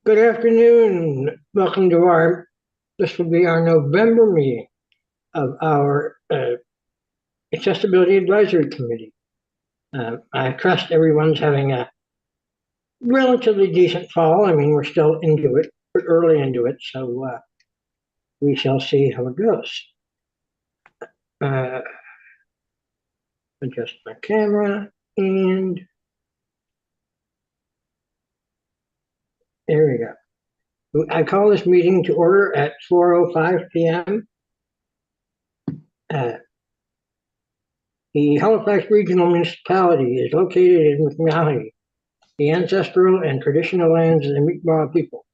Good afternoon. Welcome to this will be our November meeting of our Accessibility Advisory Committee. I trust everyone's having a relatively decent fall. I mean, we're still into it, but early into it, so we shall see how it goes. Adjust my camera, and there we go. I call this meeting to order at 4:05 p.m. The Halifax Regional Municipality is located in McNally, the ancestral and traditional lands of the Mi'kmaq people.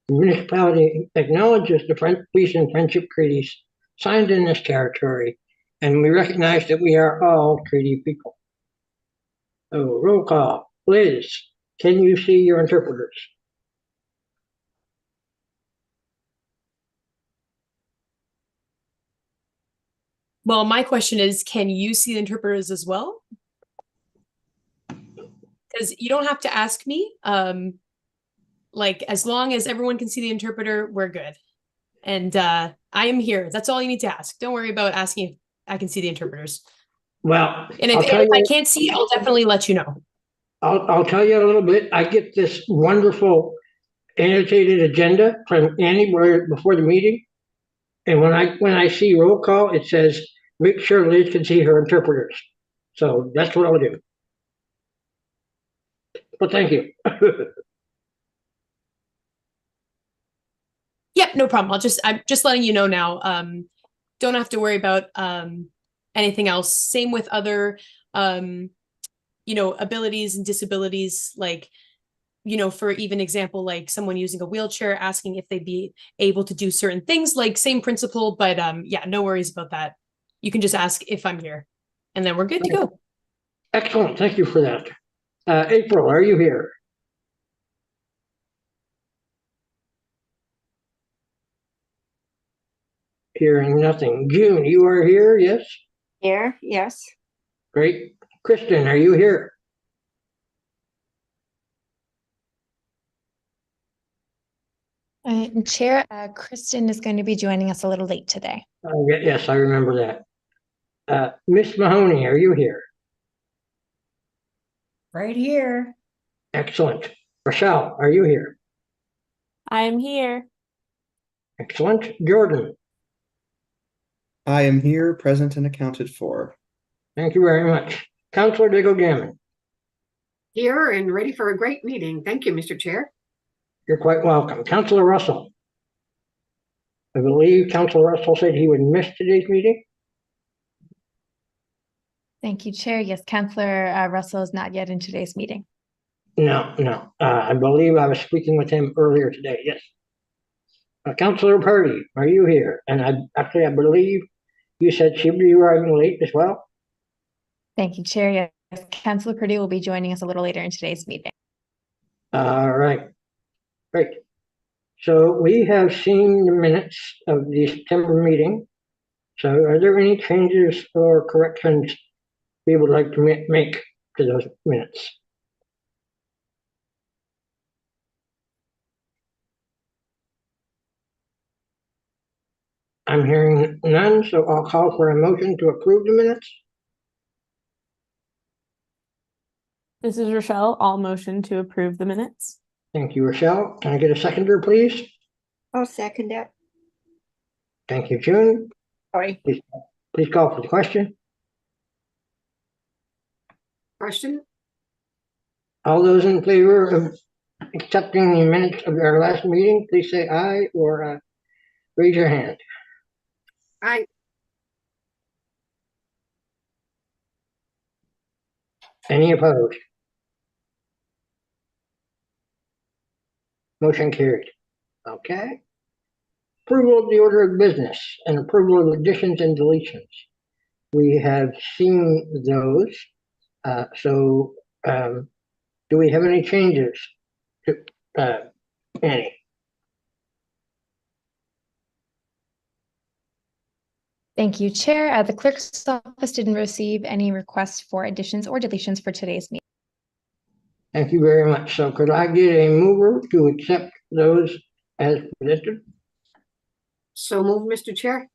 The municipality acknowledges the peace and friendship treaties signed in this territory, and we recognize that we are all treaty people. So, roll call. Liz, can you see your interpreters? Well, my question is, can you see the interpreters as well? Because you don't have to ask me. Like, as long as everyone can see the interpreter, we're good. And I am here. That's all you need to ask. Don't worry about asking if I can see the interpreters. Well, and if I can't see, I'll definitely let you know. I'll tell you a little bit. I get this wonderful annotated agenda from Annie before the meeting. And when I see roll call, it says, make sure Liz can see her interpreters. So that's what I'll do. Well, thank you. Yep, no problem. I'm just letting you know now. Don't have to worry about anything else. Same with other abilities and disabilities, like, for even example, like someone using a wheelchair, asking if they'd be able to do certain things, like same principle, but yeah, no worries about that. You can just ask if I'm here, and then we're good to go. Excellent. Thank you for that. April, are you here? Hearing nothing. June, you are here, yes? Here, yes. Great. Kristen, are you here? Chair, Kristen is going to be joining us a little late today. Yes, I remember that. Miss Mahoney, are you here? Right here. Excellent. Rochelle, are you here? I'm here. Excellent. Jordan. I am here, present and accounted for. Thank you very much. Councillor Diggle Gammon. Here and ready for a great meeting. Thank you, Mr. Chair. You're quite welcome. Councillor Russell. I believe Councillor Russell said he would miss today's meeting. Thank you, Chair. Yes, Councillor Russell is not yet in today's meeting. No. I believe I was speaking with him earlier today. Yes. Councillor Purdy, are you here? And I believe you said she'll be arriving late as well. Thank you, Chair. Yes, Councillor Purdy will be joining us a little later in today's meeting. All right. Great. So we have seen the minutes of the September meeting. So are there any changes or corrections we would like to make to those minutes? I'm hearing none, so I'll call for a motion to approve the minutes. This is Rochelle. I'll motion to approve the minutes. Thank you, Rochelle. Can I get a seconder, please? I'll second it. Thank you, June. Sorry. Please call for the question. Question? All those in favor of accepting the minutes of our last meeting, please say aye or raise your hand. Aye. Any opposed? Motion carried. Okay. Approval of the order of business and approval of additions and deletions. We have seen those. Do we have any changes to Annie? Thank you, Chair. The clerk's office didn't receive any requests for additions or deletions for today's meeting. Thank you very much. So could I get a mover to accept those as presented? So move, Mr. Chair.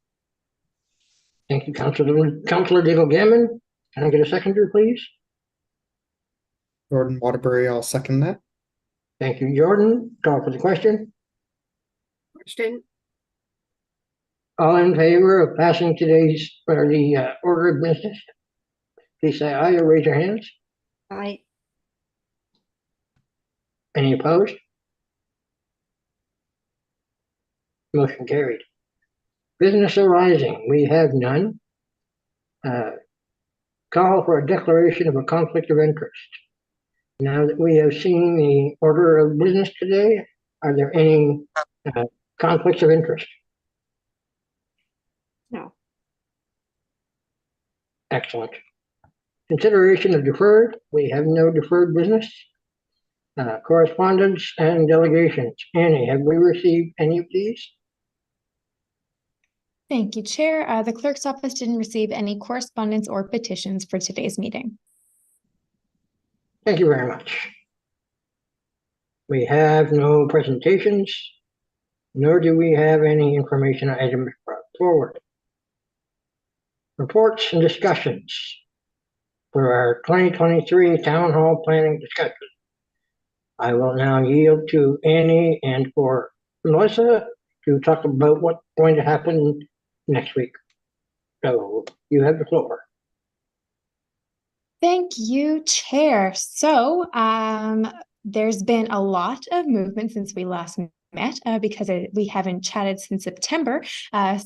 Thank you, Councilor Diggle Gammon. Can I get a seconder, please? Jordan Waterbury, I'll second that. Thank you, Jordan. Call for the question. Question. All in favor of passing today's, or the order of business? Please say aye or raise your hands. Aye. Any opposed? Motion carried. Business arising, we have none. Call for a declaration of a conflict of interest. Now that we have seen the order of business today, are there any conflicts of interest? No. Excellent. Consideration of deferred, we have no deferred business. Correspondence and delegations. Annie, have we received any of these? Thank you, Chair. The clerk's office didn't receive any correspondence or petitions for today's meeting. Thank you very much. We have no presentations, nor do we have any information items brought forward. Reports and discussions for our 2023 Town Hall Planning discussion. I will now yield to Annie and for Melissa to talk about what's going to happen next week. So you have the floor. Thank you, Chair. So there's been a lot of movement since we last met because we haven't chatted since September.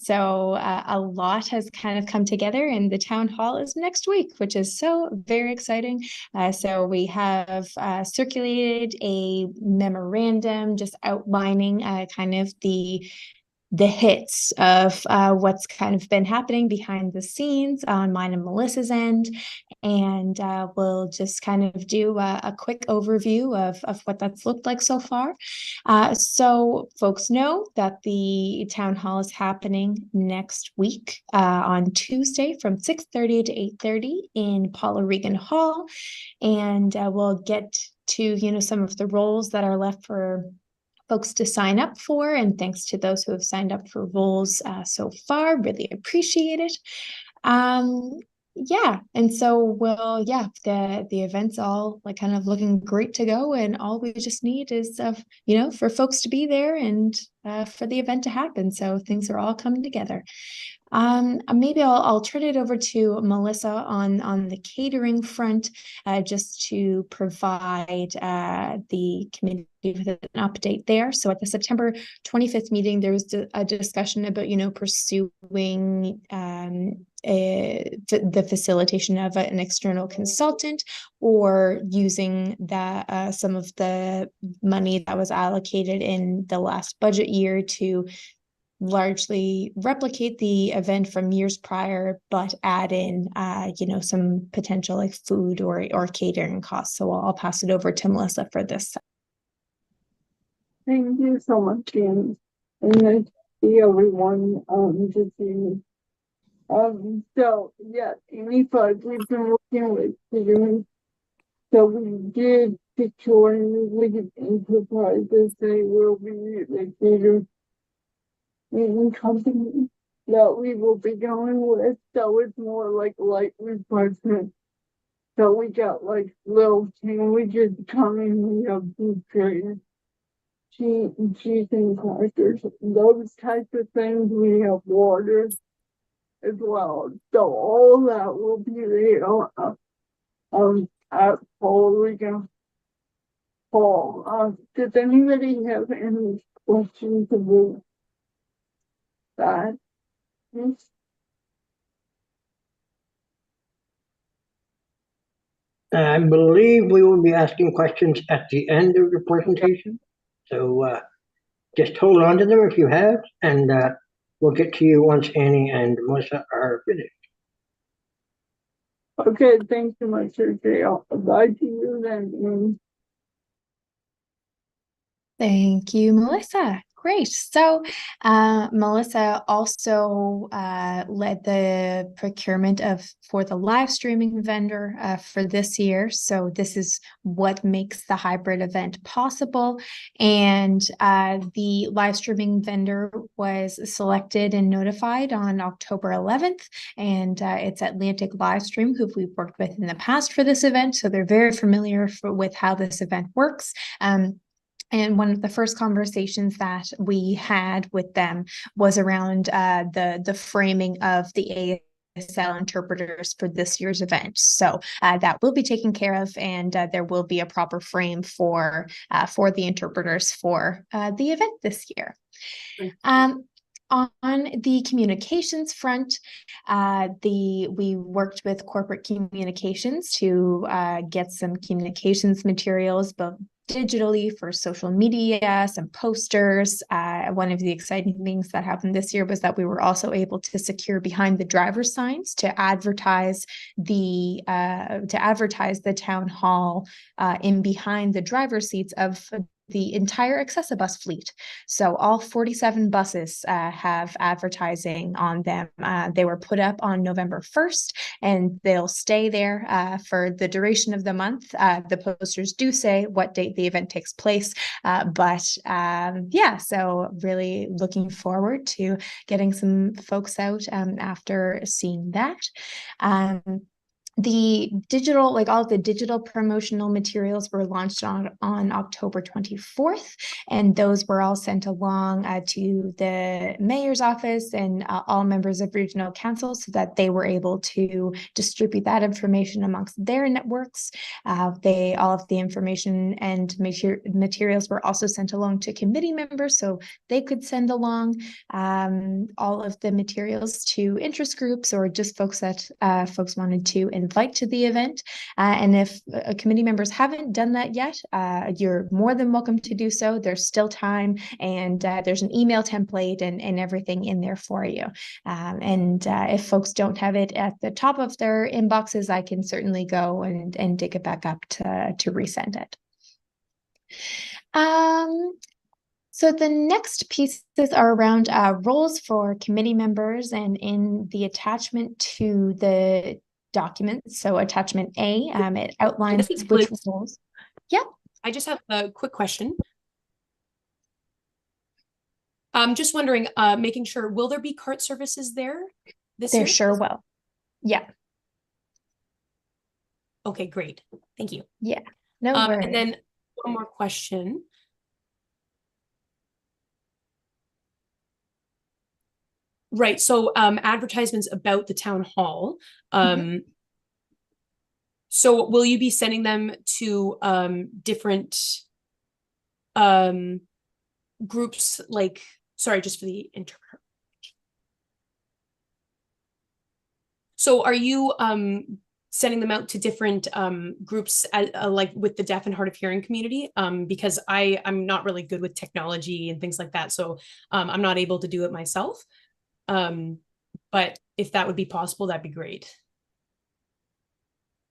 So a lot has kind of come together, and the town hall is next week, which is so very exciting. So we have circulated a memorandum just outlining kind of the hits of what's kind of been happening behind the scenes on mine and Melissa's end. And we'll just kind of do a quick overview of what that's looked like so far. So folks know that the town hall is happening next week on Tuesday from 6:30 to 8:30 in Paula Regan Hall. And we'll get to, some of the roles that are left for folks to sign up for, and thanks to those who have signed up for roles so far, really appreciate it. Yeah, and so the event's all like kind of looking great to go, and all we just need is for folks to be there and for the event to happen. So things are all coming together. Maybe I'll turn it over to Melissa on the catering front, just to provide the committee with an update there. So at the September 25th meeting, there was a discussion about pursuing the facilitation of an external consultant, or using some of the money that was allocated in the last budget year to largely replicate the event from years prior, but add in, some potential like food or catering costs. So I'll pass it over to Melissa for this. Thank you so much, James. And nice to see everyone this evening. So yeah, Amy Fudge, we've been working with catering. So we did secure lead enterprises. They will be the catering company that we will be going with. So it's more like light refreshment. So we got like little sandwiches coming, we have food trays, cheese and crackers, those types of things. We have water as well. So all that will be there at Paul Regan Hall. Does anybody have any questions about that? Yes. I believe we will be asking questions at the end of the presentation. So just hold on to them if you have, and we'll get to you once Annie and Melissa are finished. Okay, thanks so much, Sergey. Bye to you then. Thank you, Melissa. Great. So Melissa also led the procurement for the live streaming vendor for this year. So this is what makes the hybrid event possible. And the live streaming vendor was selected and notified on October 11th. And it's Atlantic Livestream, who we've worked with in the past for this event. So they're very familiar with how this event works. And one of the first conversations that we had with them was around the framing of the ASL interpreters for this year's event. So that will be taken care of, and there will be a proper frame for the interpreters for the event this year. On the communications front, we worked with corporate communications to get some communications materials, but digitally for social media, some posters. One of the exciting things that happened this year was that we were also able to secure behind the driver signs to advertise the town hall in behind the driver seats of the entire Accessibus fleet. So all 47 buses have advertising on them. They were put up on November 1st, and they'll stay there for the duration of the month. The posters do say what date the event takes place, but so really looking forward to getting some folks out after seeing that. The digital, like all of the digital promotional materials were launched on October 24th, and those were all sent along to the mayor's office and all members of regional council so that they were able to distribute that information amongst their networks. All of the information and materials were also sent along to committee members so they could send along all of the materials to interest groups or just folks that folks wanted to invite to the event. And if committee members haven't done that yet, you're more than welcome to do so. There's still time, and there's an email template and everything in there for you. And if folks don't have it at the top of their inboxes, I can certainly go and dig it back up to resend it. So the next pieces are around roles for committee members, and in the attachment to the document, so attachment A, it outlines which roles. Yeah. I just have a quick question. I'm just wondering, making sure, will there be cart services there this year? There sure will. Yeah. Okay, great. Thank you. Yeah. No worries. And then one more question. Right. So advertisements about the town hall. So will you be sending them to different groups, like, sorry, just for the interpreter. So are you sending them out to different groups like with the deaf and hard of hearing community? Because I'm not really good with technology and things like that. So I'm not able to do it myself. But if that would be possible, that'd be great.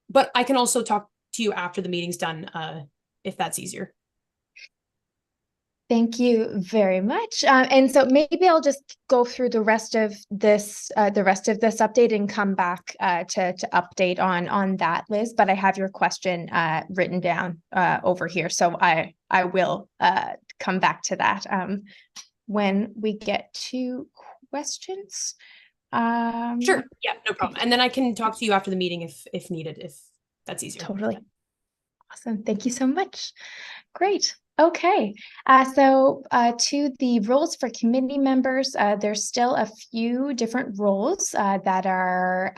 But I can also talk to you after the meeting's done, if that's easier. Thank you very much. And so maybe I'll just go through the rest of this update and come back to update on that, Liz. But I have your question written down over here, so I will come back to that when we get to questions. Sure. Yeah, no problem. And then I can talk to you after the meeting if needed, if that's easier. Totally. Awesome. Thank you so much. Great. Okay, so to the roles for committee members, there's still a few different roles that are,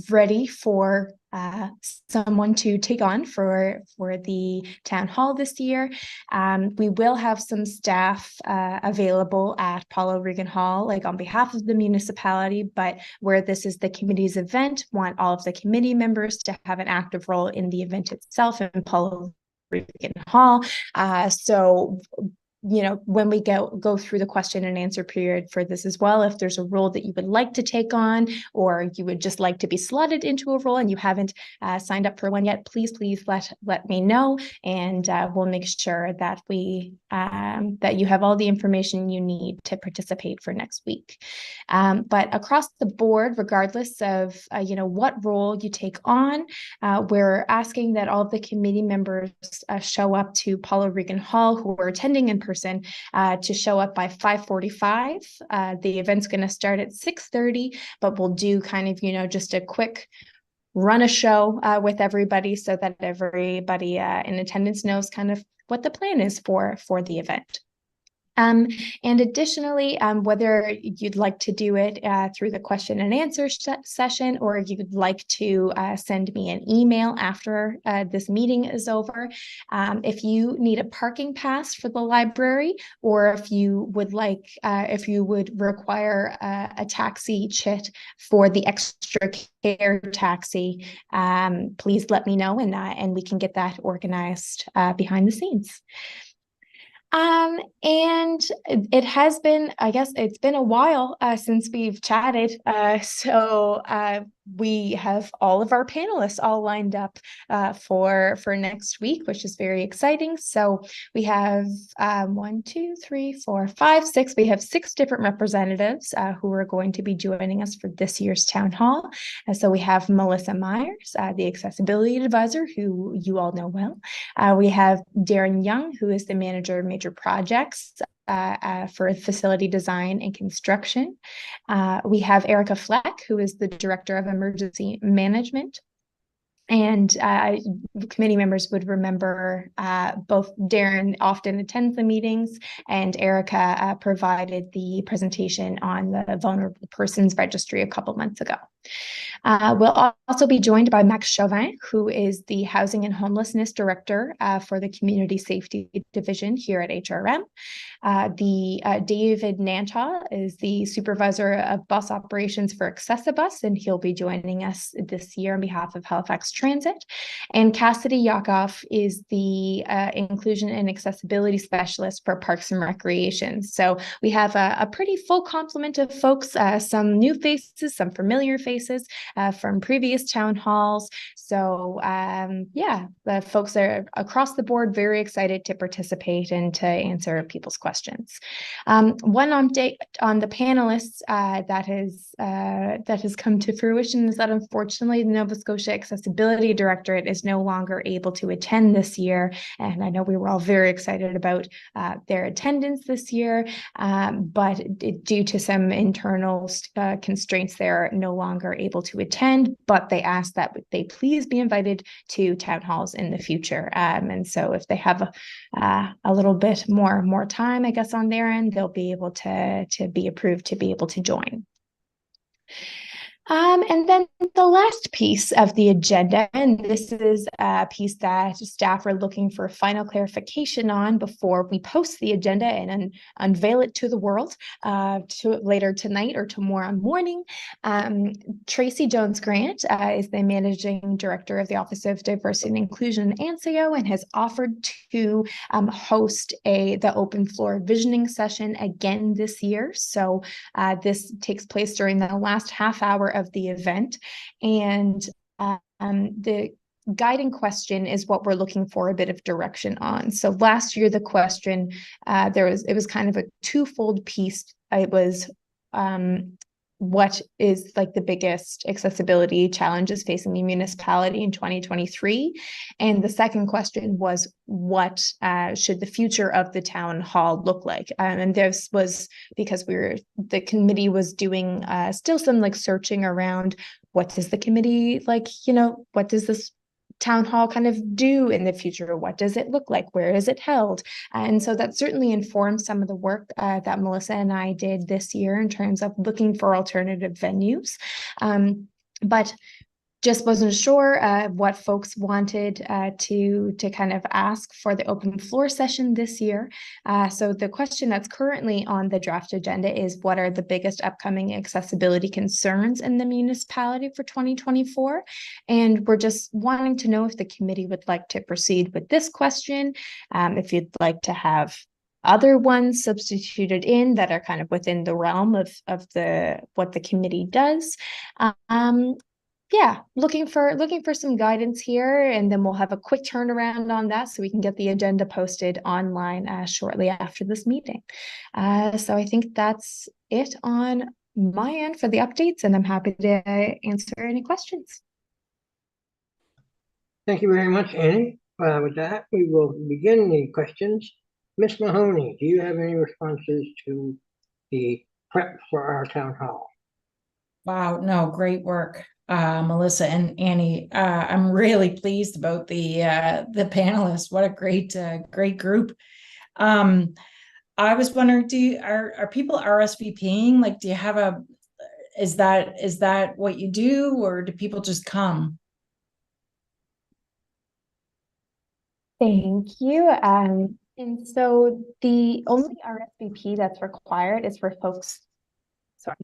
ready for someone to take on for the town hall this year. We will have some staff available at Paulo Regan Hall, like on behalf of the municipality, but where this is the committee's event, want all of the committee members to have an active role in the event itself in Paulo Regan Hall. So when we go through the question and answer period for this as well, if there's a role that you would like to take on, or you would just like to be slotted into a role and you haven't signed up for one yet, please let me know, and we'll make sure that that you have all the information you need to participate for next week. But across the board, regardless of what role you take on, we're asking that all of the committee members show up to Paul O'Regan Hall who are attending in person, to show up by 5:45. The event's going to start at 6:30, but we'll do kind of, just a quick run a show with everybody so that everybody in attendance knows kind of what the plan is for the event. And additionally, whether you'd like to do it through the question and answer session, or if you'd like to send me an email after this meeting is over, if you need a parking pass for the library, or if you would require a taxi chit for the extra care taxi, please let me know, and we can get that organized behind the scenes. And it has been, I guess it's been a while since we've chatted. So we have all of our panelists all lined up for next week, which is very exciting. So we have 1, 2, 3, 4, 5, 6. We have 6 different representatives who are going to be joining us for this year's town hall. So we have Melissa Myers, the accessibility advisor, who you all know well. We have Darren Young, who is the manager of major projects for facility design and construction. We have Erica Fleck, who is the director of emergency management. And committee members would remember both Darren often attends the meetings, and Erica provided the presentation on the Vulnerable Persons Registry a couple months ago. We'll also be joined by Max Chauvin, who is the Housing and Homelessness Director for the Community Safety Division here at HRM. David Nanta is the Supervisor of Bus Operations for Accessibus, and he'll be joining us this year on behalf of Halifax Transit. And Cassidy Yakov is the Inclusion and Accessibility Specialist for Parks and Recreation. So we have a pretty full complement of folks, some new faces, some familiar faces from previous town halls. So yeah, the folks are across the board very excited to participate and to answer people's questions. One update on the panelists that has come to fruition is that unfortunately the Nova Scotia Accessibility Directorate is no longer able to attend this year, and I know we were all very excited about their attendance this year, but due to some internal constraints, they're no longer able to attend, but they asked that they please be invited to town halls in the future. And so if they have a little bit more time, I guess, on their end, they'll be able to be approved to be able to join. And then the last piece of the agenda, and this is a piece that staff are looking for final clarification on before we post the agenda and unveil it to the world later tonight or tomorrow morning. Tracy Jones-Grant is the Managing Director of the Office of Diversity and Inclusion in ANSIO, and has offered to host the open floor visioning session again this year. So this takes place during the last half hour of the event, and the guiding question is what we're looking for a bit of direction on. So last year the question it was kind of a twofold piece. It was what is like the biggest accessibility challenges facing the municipality in 2023, and the second question was what should the future of the town hall look like, and this was because the committee was doing still some like searching around what does the committee what does this town hall kind of do in the future? What does it look like? Where is it held? And so that certainly informed some of the work that Melissa and I did this year in terms of looking for alternative venues. But just wasn't sure what folks wanted to kind of ask for the open floor session this year. So the question that's currently on the draft agenda is, what are the biggest upcoming accessibility concerns in the municipality for 2024? And we're just wanting to know if the committee would like to proceed with this question, if you'd like to have other ones substituted in that are kind of within the realm of what the committee does. Yeah, looking for some guidance here, and then we'll have a quick turnaround on that so we can get the agenda posted online shortly after this meeting. So I think that's it on my end for the updates, and I'm happy to answer any questions. Thank you very much, Annie. With that, we will begin the questions. Ms. Mahoney, do you have any responses to the prep for our town hall? Wow, no, great work, Melissa and Annie. I'm really pleased about the panelists. What a great group. I was wondering, are people RSVPing? Like, do you have is that what you do, or do people just come? Thank you. And so the only RSVP that's required is for folks. Sorry.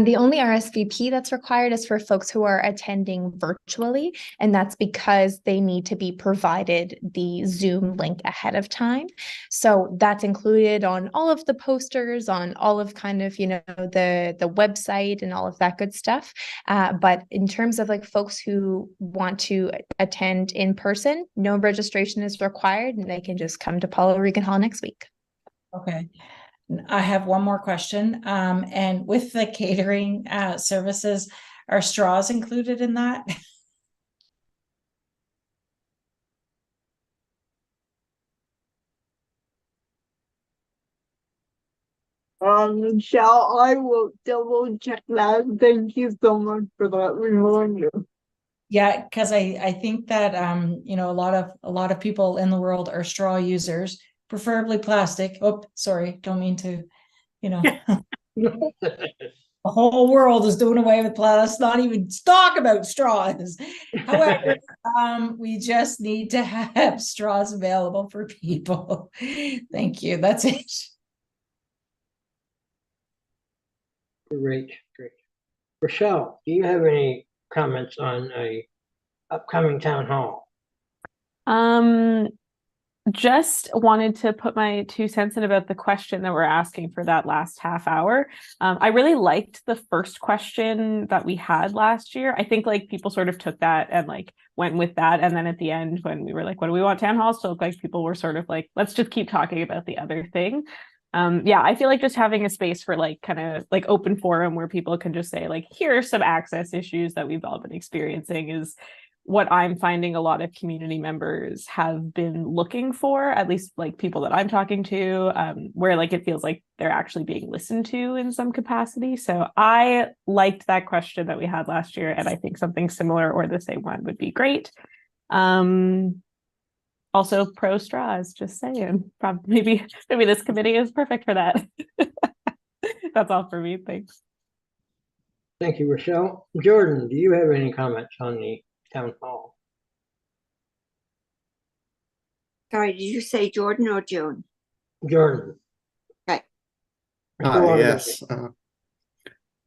The only RSVP that's required is for folks who are attending virtually, and that's because they need to be provided the Zoom link ahead of time. So that's included on all of the posters, on all of kind of, the website and all of that good stuff. But in terms of like folks who want to attend in person, no registration is required, and they can just come to Paul O'Regan Hall next week. Okay. I have one more question. And with the catering services, are straws included in that? Michelle, I will double check that. Thank you so much for that reminder. Yeah, because I think that a lot of people in the world are straw users, preferably plastic. Oh, sorry, don't mean to, the whole world is doing away with plastic, not even talk about straws. However, we just need to have straws available for people. Thank you. That's it. Great. Rochelle, do you have any comments on a upcoming town hall? Just wanted to put my 2 cents in about the question that we're asking for that last half hour. I really liked the first question that we had last year. I think like people sort of took that and like went with that. And then at the end, when we were like, what do we want town halls to look like? People were sort of like, let's just keep talking about the other thing. Yeah, I feel like just having a space for like kind of like open forum where people can just say like, here are some access issues that we've all been experiencing is what I'm finding a lot of community members have been looking for, at least like people that I'm talking to, where like it feels like they're actually being listened to in some capacity. So I liked that question that we had last year, and I think something similar or the same one would be great. Also pro straws, just saying. Probably maybe this committee is perfect for that. That's all for me. Thanks. Thank you, Rochelle. Jordan, do you have any comments on the town hall? Sorry, did you say Jordan or June? Jordan. Okay. Yes.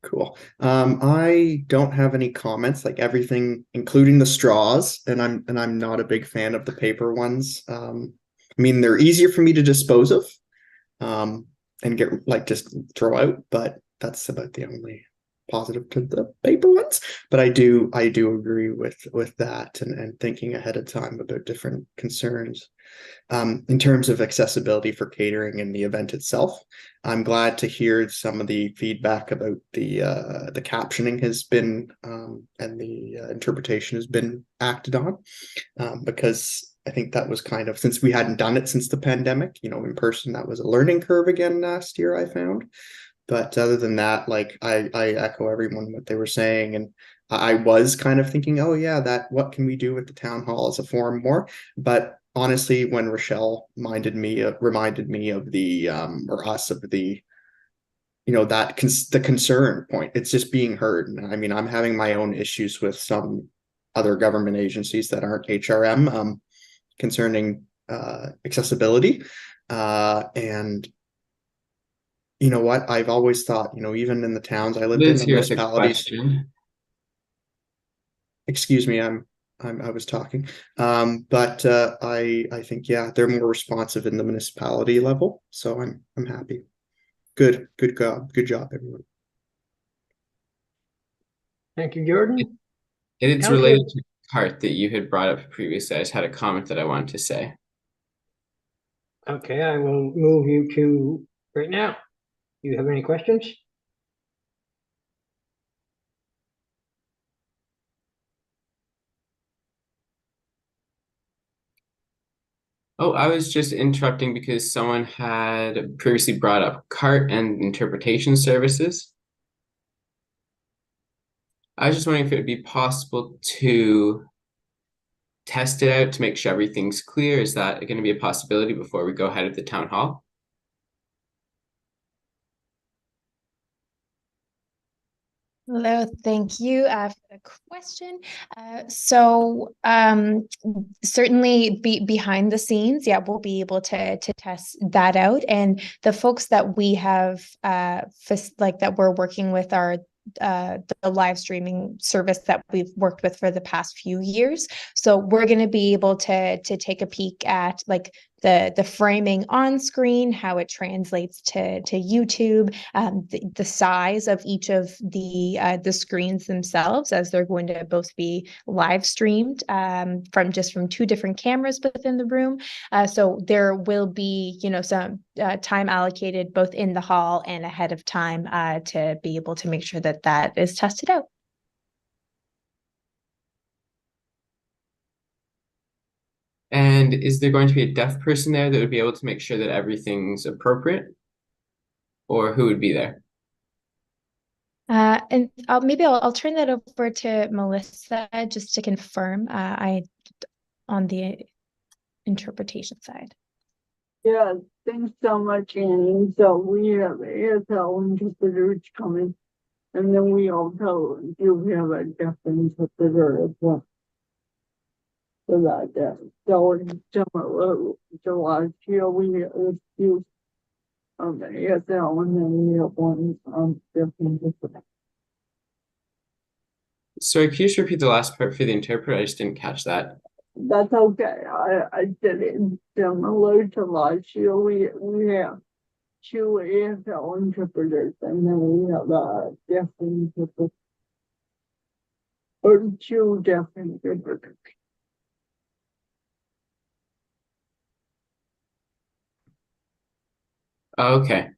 Cool. I don't have any comments, like everything, including the straws, and I'm not a big fan of the paper ones. I mean, they're easier for me to dispose of, and get like just throw out, but that's about the only positive to the paper ones. But I do agree with that and thinking ahead of time about different concerns. In terms of accessibility for catering and the event itself, I'm glad to hear some of the feedback about the captioning has been and the interpretation has been acted on, because I think that was kind of, since we hadn't done it since the pandemic, in person, that was a learning curve again last year, I found. But other than that, like I echo everyone what they were saying, and I was kind of thinking, oh yeah, that what can we do with the town hall as a forum more? But honestly, when Rochelle reminded me of the or us of the the concern point, it's just being heard. And I mean, I'm having my own issues with some other government agencies that aren't HRM concerning accessibility, and you know what? I've always thought, even in the towns I lived in, the municipalities. Excuse me, I'm I was talking. But I think, yeah, they're more responsive in the municipality level, so I'm happy. Good job, everyone. Thank you, Jordan. It's Counselor- related to CART that you had brought up previously. I just had a comment that I wanted to say. Okay, I will move you to right now. Do you have any questions? Oh, I was just interrupting because someone had previously brought up CART and interpretation services. I was just wondering if it would be possible to test it out to make sure everything's clear. Is that going to be a possibility before we go ahead with the town hall? Hello, thank you for the question. So certainly behind the scenes, yeah, we'll be able to test that out. And the folks that we have that we're working with are the live streaming service that we've worked with for the past few years. So we're going to be able to take a peek at like the framing on screen, how it translates to YouTube, the size of each of the screens themselves, as they're going to both be live streamed from two different cameras within the room. So there will be, some time allocated both in the hall and ahead of time to be able to make sure that that is tested out. And is there going to be a deaf person there that would be able to make sure that everything's appropriate? Or who would be there? And maybe I'll turn that over to Melissa just to confirm. On the interpretation side. Yeah, thanks so much, Annie. So we have ASL interpreters coming, and then we also do have a deaf interpreter as well. So so it's similar to last year, we had a few ASL, and then we have one deaf interpreter. Sorry, can you just repeat the last part for the interpreter? I just didn't catch that. That's okay. I did it similar to last year. We have two ASL interpreters, and then we have a deaf interpreter, or two deaf interpreters. Okay.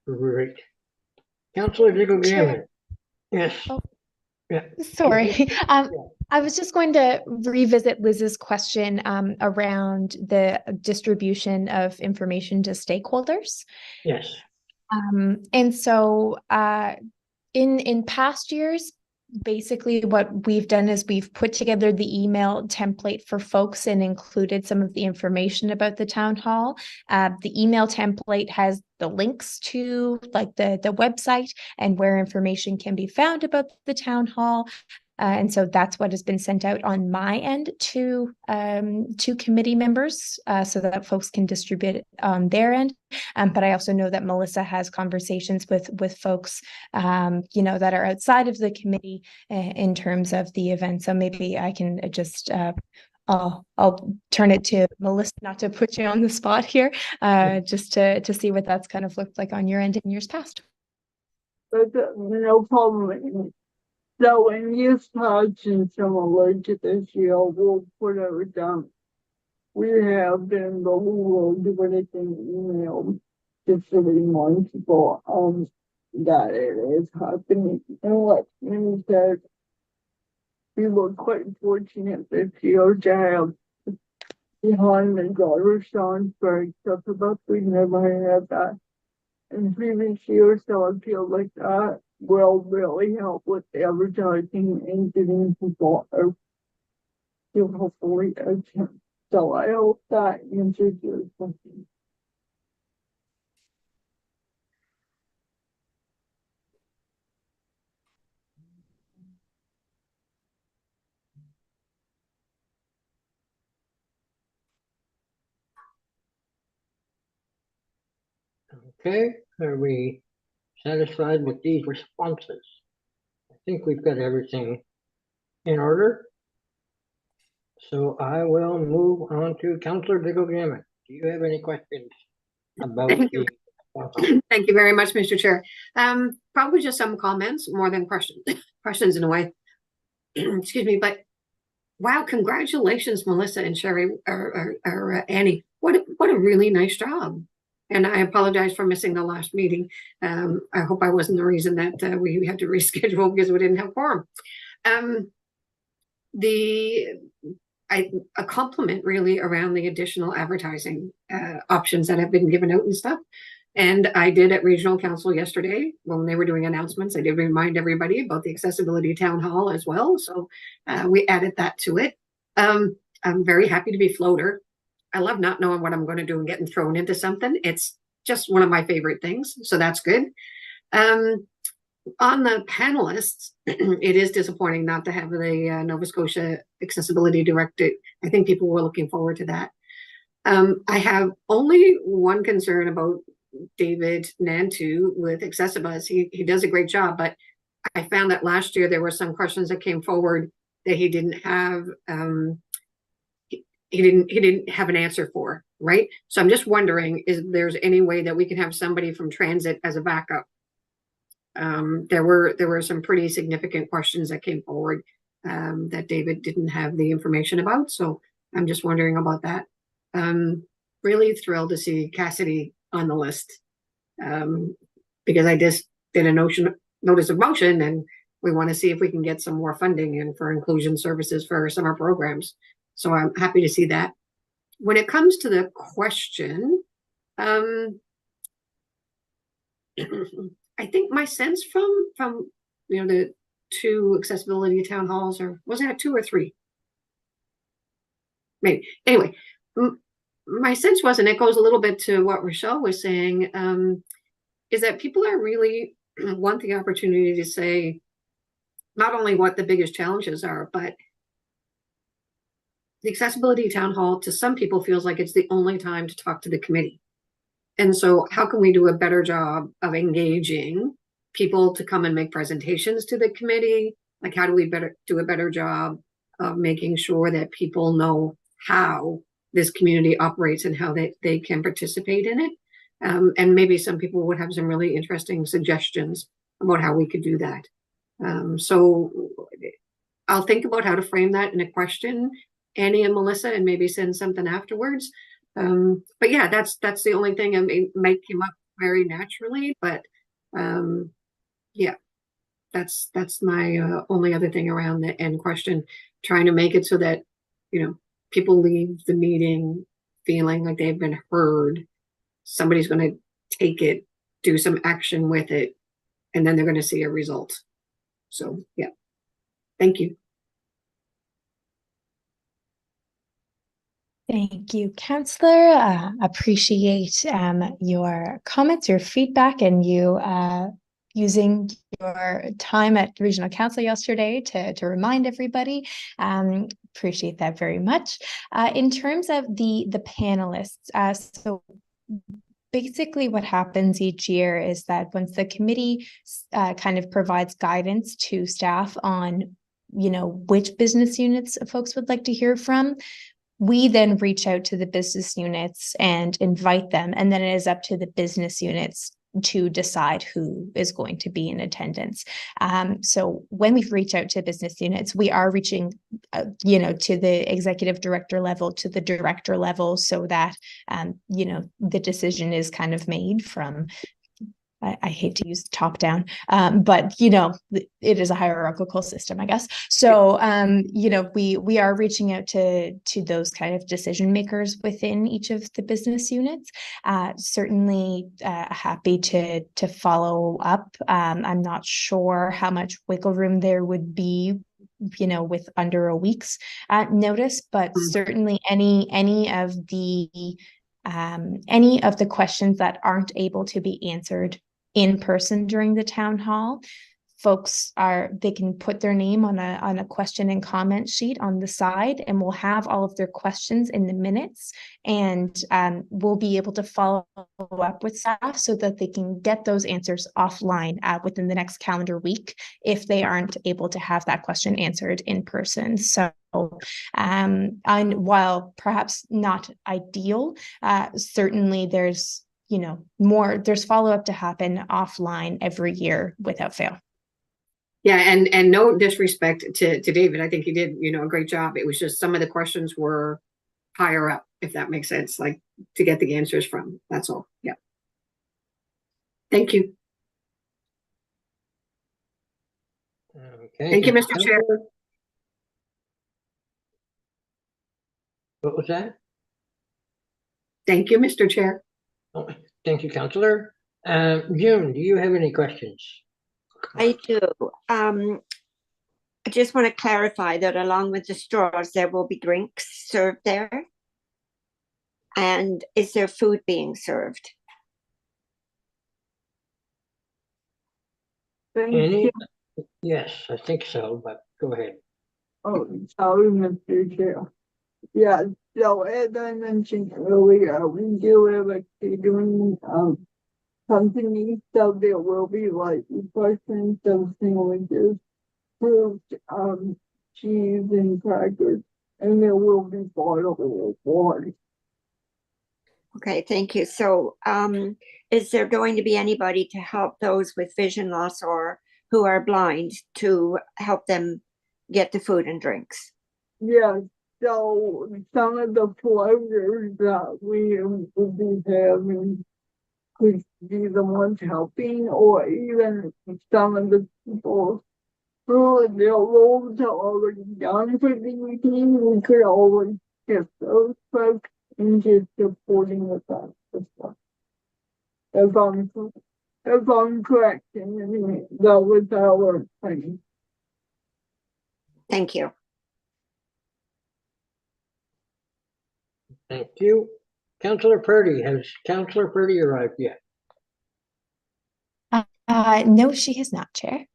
Great. Counselor Diggle Gammon. Yes. Oh. Yeah. Sorry. I was just going to revisit Liz's question around the distribution of information to stakeholders. Yes. And so in past years, basically what we've done is we've put together the email template for folks and included some of the information about the town hall. The email template has the links to like the website and where information can be found about the town hall. And so that's what has been sent out on my end to committee members so that folks can distribute it on their end. But I also know that Melissa has conversations with folks, that are outside of the committee in terms of the event. So maybe I can just I'll turn it to Melissa, not to put you on the spot here, just to see what that's kind of looked like on your end in years past. That's no problem. So in years past and similar to this year, we'll put it down. We have been, but we will do it in email just to remind people that it is happening. And like Amy said, we were quite fortunate this year to have behind the daughter songs very accessible. We never had that in previous years, so I feel like that will really help with advertising and getting people to hopefully attend. So I hope that answers your question. Okay, are we satisfied with these responses? think we've got everything in order. So I will move on to Councillor Diggle Gammon. Do you have any questions about Thank you. the? Thank you very much, Mr. Chair. Probably just some comments more than questions in a way. Excuse me, but wow, congratulations, Melissa and Sherry or Annie. What a really nice job. And I apologize for missing the last meeting. I hope I wasn't the reason that we had to reschedule because we didn't have quorum. A compliment really around the additional advertising options that have been given out and stuff. And I did at Regional Council yesterday when they were doing announcements. I did remind everybody about the accessibility town hall as well. So we added that to it. I'm very happy to be floater. I love not knowing what I'm going to do and getting thrown into something. It's just one of my favorite things. So that's good. On the panelists, it is disappointing not to have the Nova Scotia Accessibility Director. I think people were looking forward to that. I have only one concern about David Nantu with Accessibus. He does a great job, but I found that last year there were some questions that came forward that he didn't have. He didn't have an answer for, right? So I'm just wondering, is there's any way that we can have somebody from transit as a backup? There were some pretty significant questions that came forward that David didn't have the information about. So I'm just wondering about that. Really thrilled to see Cassidy on the list because I just did a notice of motion and we want to see if we can get some more funding in for inclusion services for our summer programs. So I'm happy to see that. When it comes to the question, I think my sense from the two accessibility town halls, or was that 2 or 3? Maybe. Anyway, my sense was, and it goes a little bit to what Rochelle was saying, is that people are really want the opportunity to say not only what the biggest challenges are, but the accessibility town hall to some people feels like it's the only time to talk to the committee. And so how can we do a better job of engaging people to come and make presentations to the committee? Like, how do we do a better job of making sure that people know how this community operates and how they can participate in it? And maybe some people would have some really interesting suggestions about how we could do that. So I'll think about how to frame that in a question, Annie and Melissa, and maybe send something afterwards. But yeah, that's the only thing. I mean, it might come up very naturally, but yeah, that's my only other thing around the end question, trying to make it so that, people leave the meeting feeling like they've been heard. Somebody's going to take it, do some action with it, and then they're going to see a result. So yeah, thank you. Thank you, Councillor. Appreciate your comments, your feedback, and you using your time at Regional Council yesterday to remind everybody. Appreciate that very much. In terms of the panelists, so basically what happens each year is that once the committee kind of provides guidance to staff on, which business units folks would like to hear from, we then reach out to the business units and invite them. And then it is up to the business units to decide who is going to be in attendance. So when we reach out to business units, we are reaching, to the executive director level, to the director level, so that, the decision is kind of made from, I hate to use top down, but it is a hierarchical system, I guess. So, we are reaching out to those kind of decision makers within each of the business units. Certainly happy to follow up. I'm not sure how much wiggle room there would be, with under a week's notice, but certainly any of the questions that aren't able to be answered in person during the town hall, they can put their name on a question and comment sheet on the side, and we'll have all of their questions in the minutes, and we'll be able to follow up with staff so that they can get those answers offline within the next calendar week if they aren't able to have that question answered in person. So and while perhaps not ideal, certainly there's there's follow-up to happen offline every year without fail. Yeah, and no disrespect to David. I think he did, a great job. It was just some of the questions were higher up, if that makes sense, like to get the answers from. That's all. Yeah. Thank you. Okay. Thank you, Mr. Chair. What was that? Thank you, Mr. Chair. Oh, thank you, Councillor. June, do you have any questions? I do. I just want to clarify that along with the straws, there will be drinks served there. And is there food being served? Any? Yes, I think so, but go ahead. Oh, sorry, Mr. Chair. Yeah, so as I mentioned earlier, we do have a catering company, so there will be like refreshments of sandwiches, fruit, cheese and crackers, and there will be bottled water. Okay, thank you. So is there going to be anybody to help those with vision loss or who are blind to help them get the food and drinks? Yeah, so some of the players that we will be having could be the ones helping, or even some of the people who their roles are already done for the evening, we could always get those folks and just supporting with us. If I'm correct, that was our plan. Thank you. Thank you. Councillor Purdy, has Councillor Purdy arrived yet? No, she has not, Chair.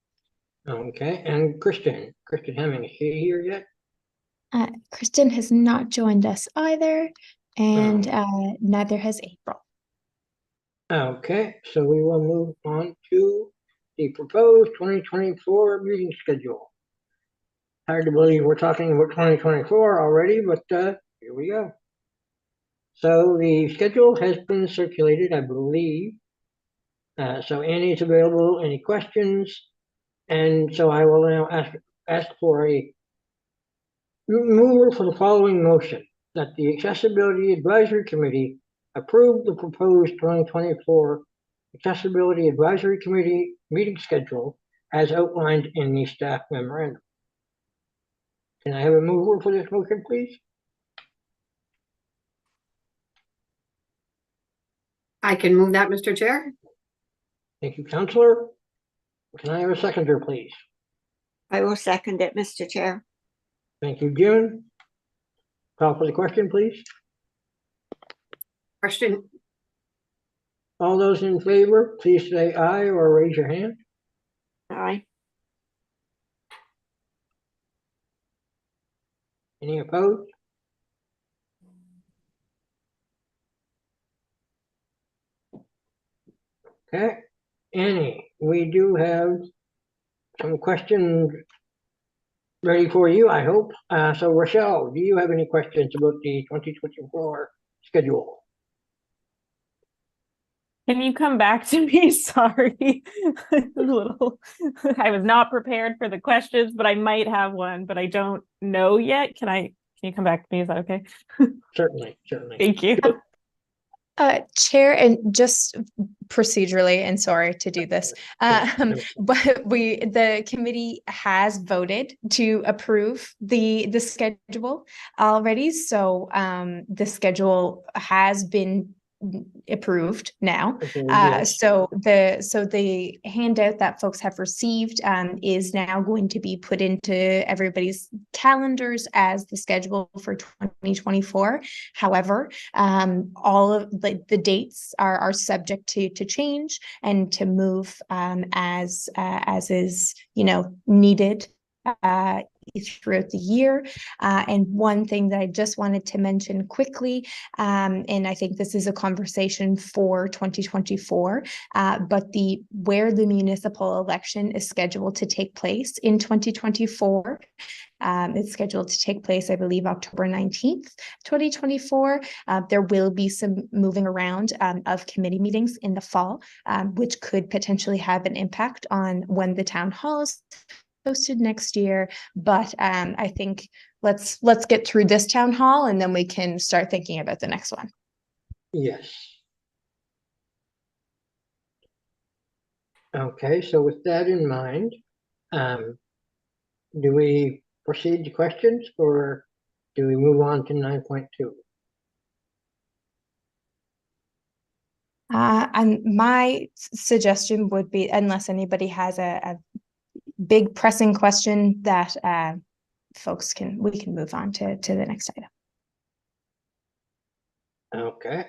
Okay, and Kristen Hemming, is she here yet? Kristen has not joined us either, and neither has April. Okay, so we will move on to the proposed 2024 meeting schedule. Hard to believe we're talking about 2024 already, but here we go. So the schedule has been circulated, I believe. So Annie's available. Any questions? And so I will now ask for a mover for the following motion: that the Accessibility Advisory Committee approve the proposed 2024 Accessibility Advisory Committee meeting schedule as outlined in the staff memorandum. Can I have a mover for this motion, please? I can move that, Mr. Chair. Thank you, Councillor. Can I have a seconder, please? I will second it, Mr. Chair. Thank you, June. Call for the question, please. Question. All those in favor, please say aye or raise your hand. Aye. Any opposed? Okay, Annie, we do have some questions ready for you, I hope. So Rochelle, do you have any questions about the 2024 schedule? Can you come back to me? Sorry. I was not prepared for the questions, but I might have one, but I don't know yet. Can you come back to me? Is that okay? Certainly. Thank you. Chair, and just procedurally, and sorry to do this, but the committee has voted to approve the schedule already. So the schedule has been approved now. Okay, yes. So the handout that folks have received is now going to be put into everybody's calendars as the schedule for 2024. However, all of the dates are subject to change and to move as is needed throughout the year. And one thing that I just wanted to mention quickly, and I think this is a conversation for 2024, but where the municipal election is scheduled to take place in 2024, it's scheduled to take place, I believe, October 19th, 2024. There will be some moving around of committee meetings in the fall, which could potentially have an impact on when the town hall is hosted next year. But I think let's get through this town hall and then we can start thinking about the next one. Yes. Okay, so with that in mind, do we proceed to questions or do we move on to 9.2? And my suggestion would be, unless anybody has a big pressing question, that we can move on to the next item. Okay.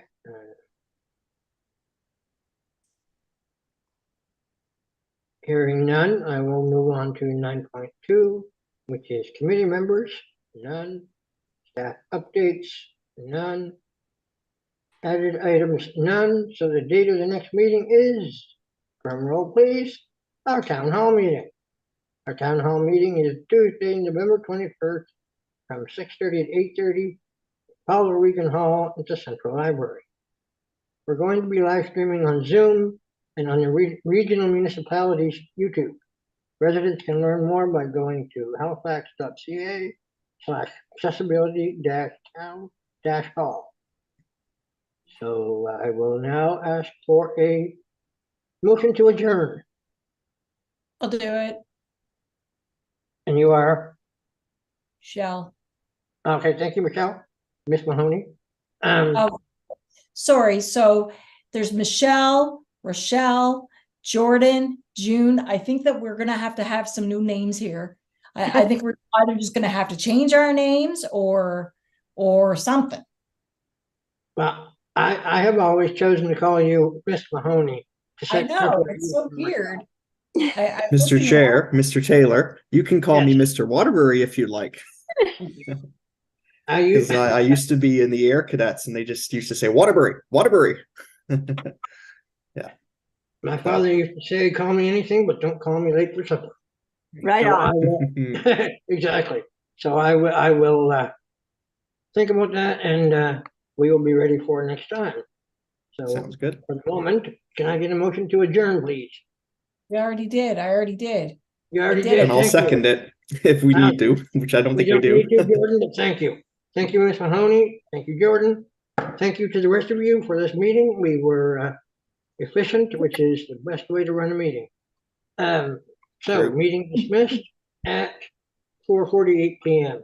Hearing none, I will move on to 9.2, which is committee members. None. Staff updates. None. Added items. None. So the date of the next meeting is, drum roll please, our town hall meeting. Our town hall meeting is Tuesday, November 21st from 6:30 to 8:30, Paul Regan Hall at the Central Library. We're going to be live streaming on Zoom and on the regional municipalities YouTube. Residents can learn more by going to halifax.ca/accessibility-town-hall. So I will now ask for a motion to adjourn. I'll do it. And you are? Shall. Okay, thank you, Michelle. Miss Mahoney. Oh, sorry. So there's Michelle, Rochelle, Jordan, June. I think that we're going to have some new names here. I think we're either just going to have to change our names or something. Well, I have always chosen to call you Miss Mahoney. I know, it's so weird. Mr. Chair, Mr. Taylor, you can call me Mr. Waterbury if you like. Because I used to be in the Air Cadets and they just used to say Waterbury, Waterbury. Yeah. My father used to say, call me anything, but don't call me late for supper. Right So on. Exactly. So I will think about that and we will be ready for next time. So sounds good. For the moment, can I get a motion to adjourn, please? I already did. You already did. And I'll second it if we need to, which I don't think we do. Need to, Jordan, but thank you. Thank you, Ms. Mahoney. Thank you, Jordan. Thank you to the rest of you for this meeting. We were efficient, which is the best way to run a meeting. So True. meeting dismissed at 4:48 p.m.